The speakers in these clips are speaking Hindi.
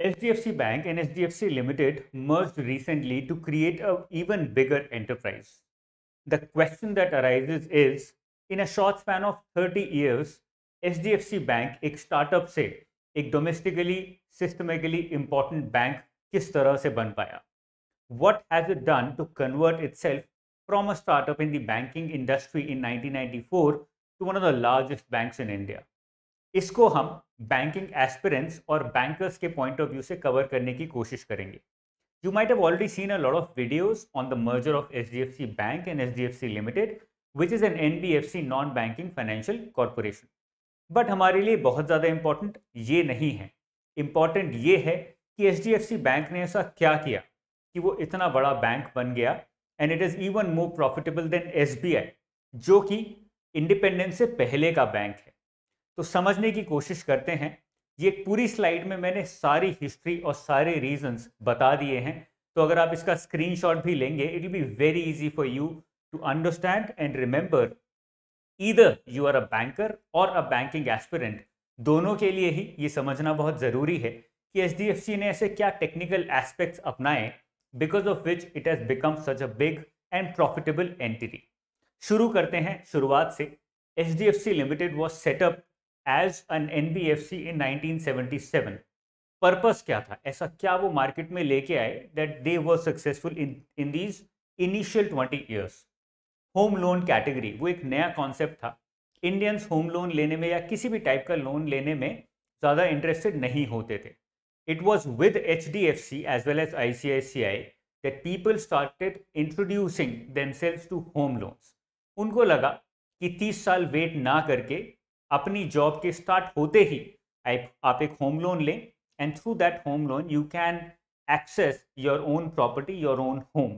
HDFC Bank and HDFC Limited merged recently to create an even bigger enterprise. The question that arises is, in a short span of 30 years, HDFC Bank एक स्टार्टअप से एक डोमेस्टिकली सिस्टमेटिकली इंपॉर्टेंट बैंक किस तरह से बन पाया? What has it done to convert itself from a startup in the banking industry in 1994 to one of the largest banks in India? इसको हम बैंकिंग एस्पिरेंट्स और बैंकर्स के पॉइंट ऑफ व्यू से कवर करने की कोशिश करेंगे. You might have already seen a lot of videos on the merger of HDFC Bank and HDFC Limited, which is an NBFC non-banking financial corporation. But हमारे लिए बहुत ज़्यादा इंपॉर्टेंट ये नहीं है. इंपॉर्टेंट ये है कि HDFC बैंक ने ऐसा क्या किया कि वो इतना बड़ा बैंक बन गया and it is even more profitable than SBI, जो कि इंडिपेंडेंस से पहले का बैंक है. तो समझने की कोशिश करते हैं. ये पूरी स्लाइड में मैंने सारी हिस्ट्री और सारे रीजंस बता दिए हैं. तो अगर आप इसका स्क्रीनशॉट भी लेंगे, it will be very easy for you to understand and remember. Either you are a banker or a banking aspirant, दोनों के लिए ही ये समझना बहुत ज़रूरी है कि HDFC ने ऐसे क्या टेक्निकल एस्पेक्ट्स अपनाए because of which it has become such a big and profitable entity. शुरू करते हैं शुरुआत से. HDFC limited was setup as an NBFC in 1977. Purpose क्या था? ऐसा क्या वो मार्केट में लेके आए that they were successful in these initial 20 years? Home loan category वो एक नया कॉन्सेप्ट था. इंडियंस होम लोन लेने में या किसी भी टाइप का लोन लेने में ज़्यादा इंटरेस्टेड नहीं होते थे. It was with HDFC as well as ICICI that people started introducing themselves to home loans. उनको लगा कि 30 साल वेट ना करके अपनी जॉब के स्टार्ट होते ही आप एक होम लोन लें and through that home loan you can access your own property, your own home.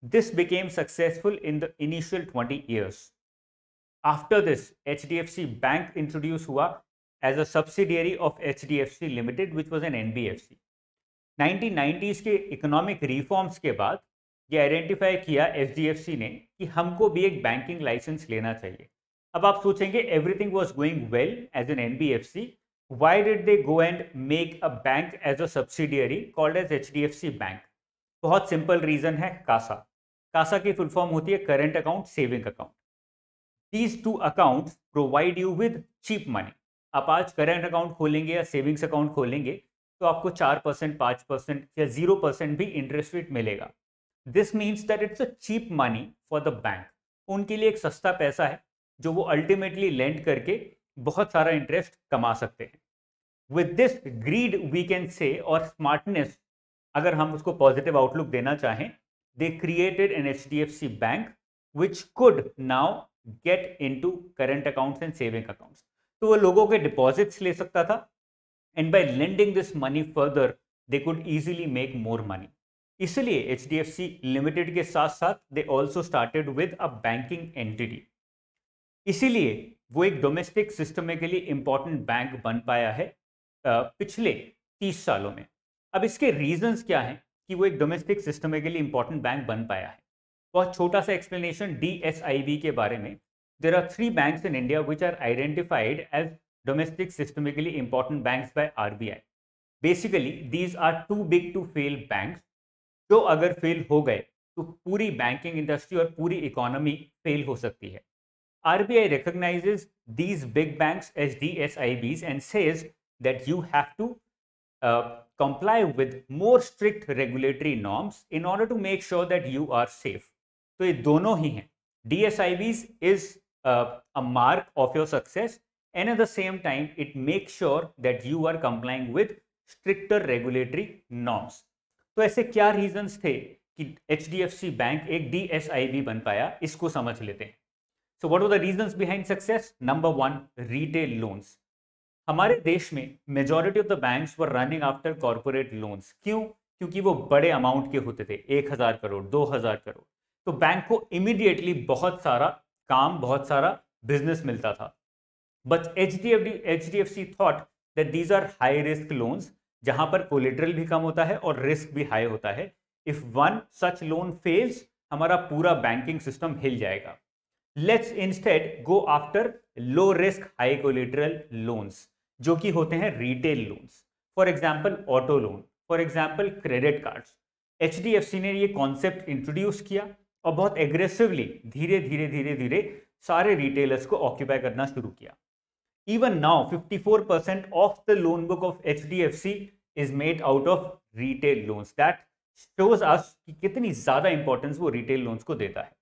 This became successful in the initial 20 years. After this HDFC bank introduce हुआ as a subsidiary of HDFC limited which was an NBFC. 1990s के इकोनॉमिक रिफॉर्म्स के बाद ये आइडेंटिफाई किया HDFC ने कि हमको भी एक बैंकिंग लाइसेंस लेना चाहिए. अब आप सोचेंगे everything was going well as an NBFC, why did they go and make a bank as a subsidiary called as HDFC bank? बहुत सिंपल रीजन है, कासा. कासा की फुल फॉर्म होती है current account, saving account. These two accounts provide you with cheap money. आप आज करंट अकाउंट खोलेंगे या सेविंग्स अकाउंट खोलेंगे तो आपको 4%, 5% या 0% भी इंटरेस्ट रेट मिलेगा. This means that it's a cheap money for the bank. उनके लिए एक सस्ता पैसा है जो वो अल्टीमेटली लेंड करके बहुत सारा इंटरेस्ट कमा सकते हैं. With this greed we can say, और स्मार्टनेस अगर हम उसको पॉजिटिव आउटलुक देना चाहें, they created an HDFC bank which could now get into current accounts and saving accounts. तो वो लोगों के डिपॉजिट्स ले सकता था and by lending this money further they could easily make more money. इसलिए HDFC लिमिटेड के साथ साथ they also started with a banking entity. इसीलिए वो एक डोमेस्टिक सिस्टमेटिकली इंपॉर्टेंट बैंक बन पाया है पिछले 30 सालों में. अब इसके रीजंस क्या हैं कि वो एक डोमेस्टिक सिस्टमेटिकली इंपॉर्टेंट बैंक बन पाया है? बहुत छोटा सा एक्सप्लेनेशन DSIB के बारे में. There are 3 banks in India which are identified as domestic systematically important banks by RBI. Basically these are too big to fail banks, जो अगर फेल हो गए तो पूरी बैंकिंग इंडस्ट्री और पूरी इकोनॉमी फेल हो सकती है. RBI recognizes these big banks as DSIBs and says that you have to comply with more strict regulatory norms in order to make sure that you are safe. तो ये दोनों ही हैं. DSIBs is a mark of your success and at the same time it makes sure that you are complying with stricter regulatory norms. तो ऐसे क्या रीजंस थे कि HDFC बैंक एक DSIB बन पाया? इसको समझ लेते हैं. So what were the reasons behind success? Number 1, retail loans. हमारे देश में majority of the banks were running after corporate loans. क्यों? क्योंकि वो बड़े अमाउंट के होते थे, 1000 करोड़, 2000 करोड़. तो बैंक को immediately बहुत सारा काम, बहुत सारा बिजनेस मिलता था. But HDFC thought that these are high risk loans, जहां पर कोलेटरल भी कम होता है और रिस्क भी हाई होता है. If one such loan fails, हमारा पूरा बैंकिंग सिस्टम हिल जाएगा. Let's instead go after low risk high collateral loans, जो कि होते हैं retail loans. For example auto loan, for example credit cards. HDFC ने ये कॉन्सेप्ट इंट्रोड्यूस किया और बहुत एग्रेसिवली धीरे धीरे धीरे धीरे सारे रिटेलर्स को ऑक्यूपाई करना शुरू किया। Even now 54% of the loan book of HDFC is made out of retail loans. That shows us कि कितनी ज्यादा इंपॉर्टेंस वो रिटेल लोन्स को देता है।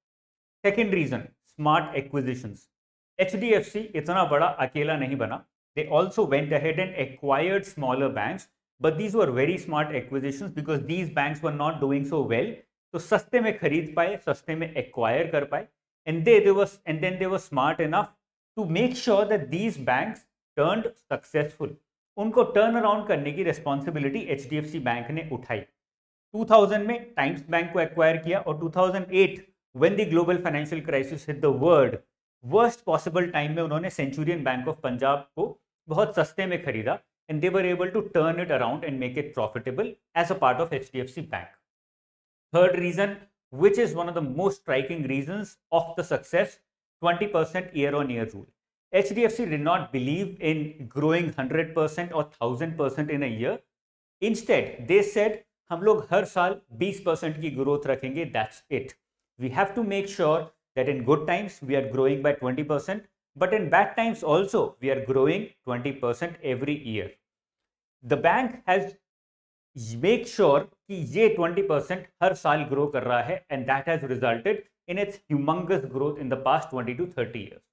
Second reason, smart acquisitions. HDFC इतना बड़ा अकेला नहीं बना, they also went ahead and acquired smaller banks, but these were very smart acquisitions because these banks were not doing so well. तो सस्ते में खरीद पाए, सस्ते में एक्वायर कर पाए, and then they were smart enough to make sure that these banks turned successful. उनको टर्न अराउंड करने की रिस्पॉन्सिबिलिटी HDFC बैंक ने उठाई। 2000 में टाइम्स बैंक को एक्वायर किया और 2008 when the global financial crisis hit the world, worst possible time में उन्होंने सेंचुरियन बैंक ऑफ पंजाब को बहुत सस्ते में खरीदा and they were able to turn it around and make it profitable as a part of HDFC Bank. Third reason, which is one of the most striking reasons of the success, 20% year-on-year rule. HDFC did not believe in growing 100% or 1000% in a year. Instead, they said, हम लोग हर साल 20% की ग्रोथ रखेंगे, that's it. We have to make sure that in good times we are growing by 20%, but in bad times also we are growing 20% every year. The bank has make sure कि ये 20% हर साल grow कर रहा है, and that has resulted in its humongous growth in the past 20 to 30 years.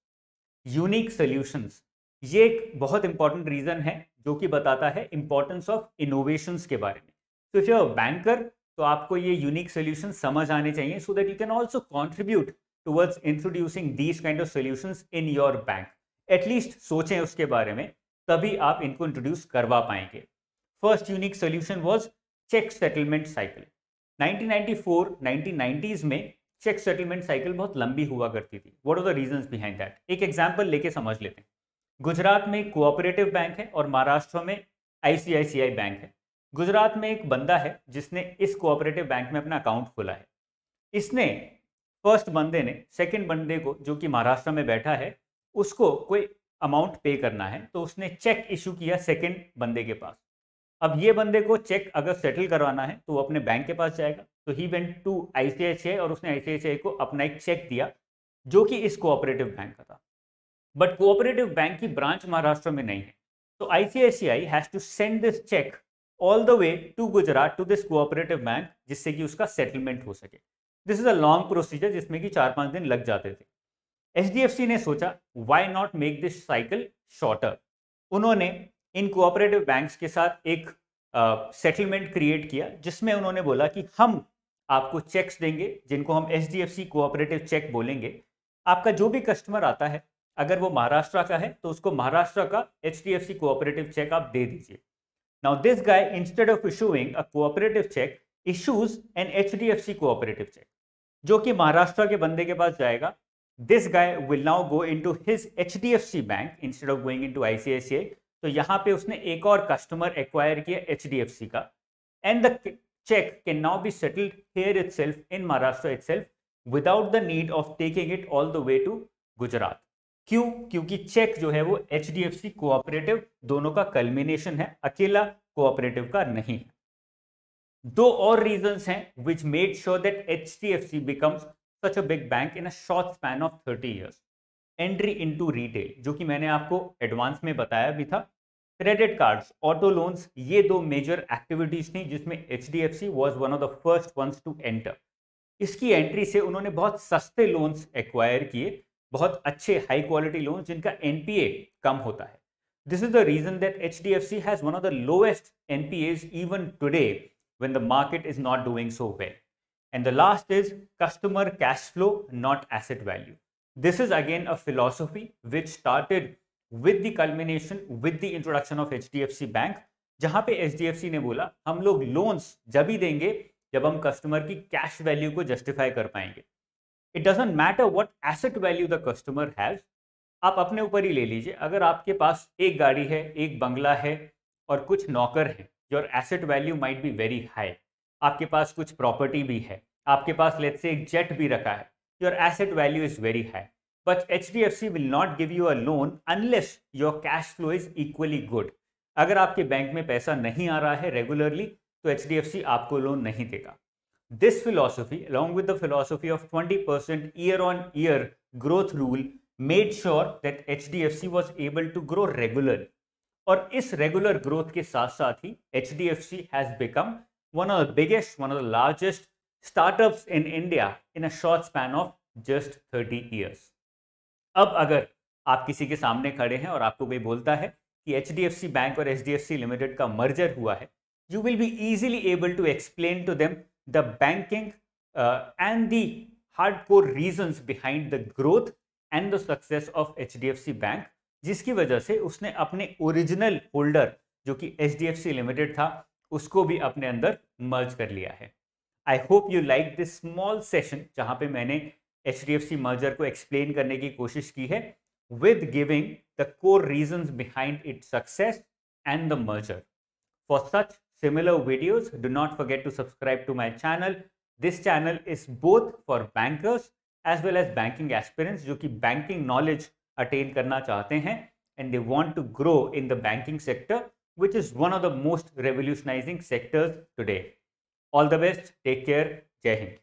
Unique solutions, ये एक बहुत important reason है जो कि बताता है importance of innovations के बारे में. So if you're a banker, तो आपको ये unique solutions समझ आने चाहिए so that you can also contribute towards introducing these kind of solutions in your bank. At least सोचें उसके बारे में, तभी आप इनको इंट्रोड्यूस करवा पाएंगे. First unique solution was check settlement cycle. 1994, 1990s में चेक सेटलमेंट साइकिल बहुत लंबी हुआ करती थी. What are the reasons behind that? एक एग्जाम्पल लेके समझ लेते हैं. गुजरात में एक कोऑपरेटिव बैंक है और महाराष्ट्र में ICICI बैंक है. गुजरात में एक बंदा है जिसने इस कोऑपरेटिव बैंक में अपना अकाउंट खोला है. इसने फर्स्ट बंदे ने सेकंड बंदे को, जो कि महाराष्ट्र में बैठा है, उसको कोई अमाउंट पे करना है, तो उसने चेक इशू किया सेकंड बंदे के पास. अब ये बंदे को चेक अगर सेटल करवाना है तो वो अपने बैंक के पास जाएगा. तो ही वेंट टू ICICI और उसने ICICI को अपना एक चेक दिया जो कि इस कोऑपरेटिव बैंक का था. बट कोऑपरेटिव बैंक की ब्रांच महाराष्ट्र में नहीं है, तो ICICI has to send this cheque all the way to Gujarat to this cooperative bank, जिससे कि उसका सेटलमेंट हो सके. This is a long procedure जिसमें कि 4-5 दिन लग जाते थे. HDFC ने सोचा why not make this cycle shorter. उन्होंने इन कोऑपरेटिव बैंक्स के साथ एक सेटलमेंट क्रिएट किया जिसमें उन्होंने बोला कि हम आपको चेक्स देंगे जिनको हम HDFC कोऑपरेटिव चेक बोलेंगे. आपका जो भी कस्टमर आता है, अगर वो महाराष्ट्र का है तो उसको महाराष्ट्र का HDFC कोऑपरेटिव चेक आप दे दीजिए. Now this guy instead of issuing a cooperative cheque issues an HDFC cooperative cheque जो कि महाराष्ट्र के बंदे के पास जाएगा. This guy will now go into his HDFC bank instead of going into ICICI. तो यहाँ पे उसने एक और कस्टमर एक्वायर किया HDFC का, and the check can now be settled here itself in Maharashtra itself without the need of taking it all the way to Gujarat. क्यों? क्योंकि चेक जो है वो HDFC कोऑपरेटिव दोनों का कल्मिनेशन है, अकेला कोऑपरेटिव का नहीं है. दो और रीजंस हैं which made sure that HDFC becomes such a big bank in a short span of 30 years. Entry into retail, जो कि मैंने आपको एडवांस में बताया भी था. क्रेडिट कार्ड्स, ऑटो लोन्स, ये दो मेजर एक्टिविटीज थी जिसमें HDFC was one of the first ones to enter. इसकी एंट्री से उन्होंने बहुत सस्ते लोन्स एक्वायर किए, बहुत अच्छे हाई क्वालिटी लोन्स जिनका NPA कम होता है. This is the reason that HDFC has one of the lowest NPAs even today when the market is not doing so well. And the last is customer cash flow, not asset value. This is again a philosophy which started with the culmination with the introduction of HDFC Bank, जहां पे HDFC ने बोला हम लोग लोन्स जब ही देंगे जब हम कस्टमर की कैश वैल्यू को जस्टिफाई कर पाएंगे. It doesn't matter what asset value the customer has. आप अपने ऊपर ही ले लीजिए, अगर आपके पास एक गाड़ी है, एक बंगला है और कुछ नौकर हैं, your asset value might be very high. आपके पास कुछ प्रॉपर्टी भी है, आपके पास लेट्स से एक जेट भी रखा है, your asset value is very high. But HDFC will not give you a loan unless your cash flow is equally good. अगर आपके बैंक में पैसा नहीं आ रहा है रेगुलरली तो HDFC आपको लोन नहीं देगा। This philosophy along with the philosophy of 20% year on year growth rule made sure that HDFC was able to grow regularly। और इस रेगुलर ग्रोथ के साथ साथ ही HDFC has become one of the biggest, one of the largest startups in India in a short span of just 30 years. अब अगर आप किसी के सामने खड़े हैं और आपको कोई बोलता है कि HDFC बैंक और HDFC लिमिटेड का मर्जर हुआ है, you will be easily able to explain to them the banking and the hardcore reasons behind the growth and the success of HDFC bank, जिसकी वजह से उसने अपने ओरिजिनल होल्डर जो कि HDFC लिमिटेड था उसको भी अपने अंदर मर्ज कर लिया है। I hope you like this small session जहां पे मैंने HDFC मर्जर को एक्सप्लेन करने की कोशिश की है with giving the core reasons behind its success and the merger. For such similar videos, do not forget to subscribe to my channel. This channel is both for bankers as well as banking aspirants जो कि banking knowledge attain करना चाहते हैं and they want to grow in the banking sector, which is one of the most revolutionizing sectors today. All the best. Take care. Jai Hind.